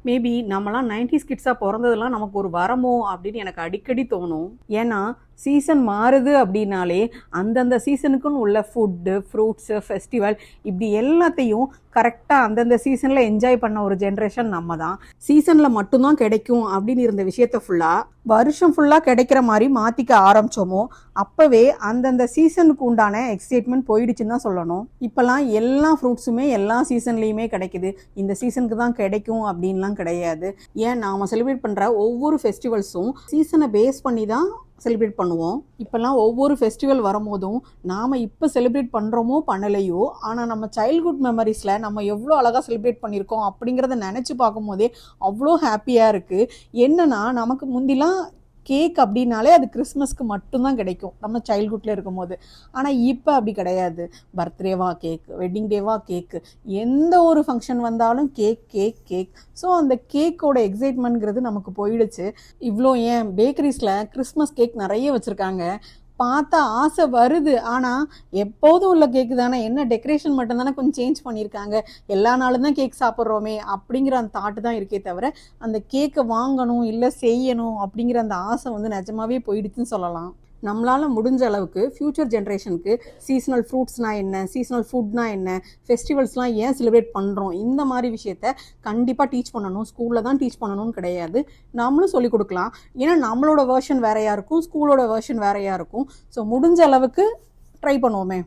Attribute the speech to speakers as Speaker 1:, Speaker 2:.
Speaker 1: Maybe நம்மலாம் 90s கிட்ஸாக பிறந்ததெல்லாம் நமக்கு ஒரு வரமோ அப்படின்னு எனக்கு அடிக்கடி தோணும். ஏன்னா சீசன் மாறுது அப்படின்னாலே அந்தந்த சீசனுக்குன்னு உள்ள ஃபுட்டு, ஃப்ரூட்ஸு, ஃபெஸ்டிவல் இப்படி எல்லாத்தையும் கரெக்டாக அந்தந்த சீசனில் என்ஜாய் பண்ண ஒரு ஜென்ரேஷன் நம்ம தான். சீசனில் மட்டும்தான் கிடைக்கும் அப்படின்னு இருந்த விஷயத்த ஃபுல்லாக வருஷம் ஃபுல்லாக கிடைக்கிற மாதிரி மாற்றிக்க ஆரம்பித்தோமோ அப்போவே அந்தந்த சீசனுக்கு உண்டான எக்ஸைட்மெண்ட் போயிடுச்சுன்னு தான் சொல்லணும். இப்போல்லாம் எல்லா ஃப்ரூட்ஸுமே எல்லா சீசன்லேயுமே கிடைக்குது. இந்த சீசனுக்கு தான் கிடைக்கும் அப்படின்லாம் கிடையாது. ஏன் நாம் செலிப்ரேட் பண்ணுற ஒவ்வொரு ஃபெஸ்டிவல்ஸும் சீசனை பேஸ் பண்ணி தான் செலிப்ரேட் பண்ணுவோம். இப்போல்லாம் ஒவ்வொரு ஃபெஸ்டிவல் வரும்போதும் நாம் இப்போ செலிப்ரேட் பண்ணுறோமோ பண்ணலையோ, ஆனால் நம்ம சைல்ட்ஹுட் மெமரிஸில் நம்ம எவ்வளோ அழகாக செலிப்ரேட் பண்ணியிருக்கோம் அப்படிங்கிறத நினச்சி பார்க்கும்போதே அவ்வளோ ஹாப்பியாக இருக்குது. என்னென்னா நமக்கு முந்திலாம் கேக் அப்படின்னாலே அது கிறிஸ்மஸ்க்கு மட்டும்தான் கிடைக்கும் நம்ம சைல்ட்ஹுட்டில் இருக்கும்போது. ஆனால் இப்போ அப்படி கிடையாது. பர்த்டேவா கேக், வெட்டிங் டேவா கேக்கு, எந்த ஒரு ஃபங்க்ஷன் வந்தாலும் கேக் கேக் கேக். ஸோ அந்த கேக்கோட எக்ஸைட்மெண்ட்ங்கிறது நமக்கு போயிடுச்சு. இவ்வளோ ஏன் பேக்கரிஸில் கிறிஸ்மஸ் கேக் நிறைய வச்சுருக்காங்க. பார்த்தா ஆசை வருது. ஆனால் எப்போதும் உள்ள கேக்கு தானே, என்ன டெக்கரேஷன் மட்டும்தானே கொஞ்சம் சேஞ்ச் பண்ணியிருக்காங்க, எல்லா நாளும் தான் கேக் சாப்பிட்றோமே அப்படிங்கிற அந்த தாட்டு தான் இருக்கே தவிர அந்த கேக்கை வாங்கணும் இல்லை செய்யணும் அப்படிங்கிற அந்த ஆசை வந்து நிஜமாவே போயிடுச்சுன்னு சொல்லலாம். நம்மளால் முடிஞ்ச அளவுக்கு ஃப்யூச்சர் ஜென்ரேஷனுக்கு சீசனல் ஃப்ரூட்ஸ்னால் என்ன, சீசனல் ஃபுட்னால் என்ன, ஃபெஸ்டிவல்ஸ்லாம் ஏன் செலிப்ரேட் பண்ணுறோம், இந்த மாதிரி விஷயத்த கண்டிப்பாக டீச் பண்ணணும். ஸ்கூலில் தான் டீச் பண்ணணும்னு கிடையாது, நம்மளும் சொல்லிக் கொடுக்கலாம். ஏன்னா நம்மளோட வேர்ஷன் வேறையாக இருக்கும், ஸ்கூலோட வேர்ஷன் வேறையாக இருக்கும். ஸோ முடிஞ்ச அளவுக்கு ட்ரை பண்ணுவோமே.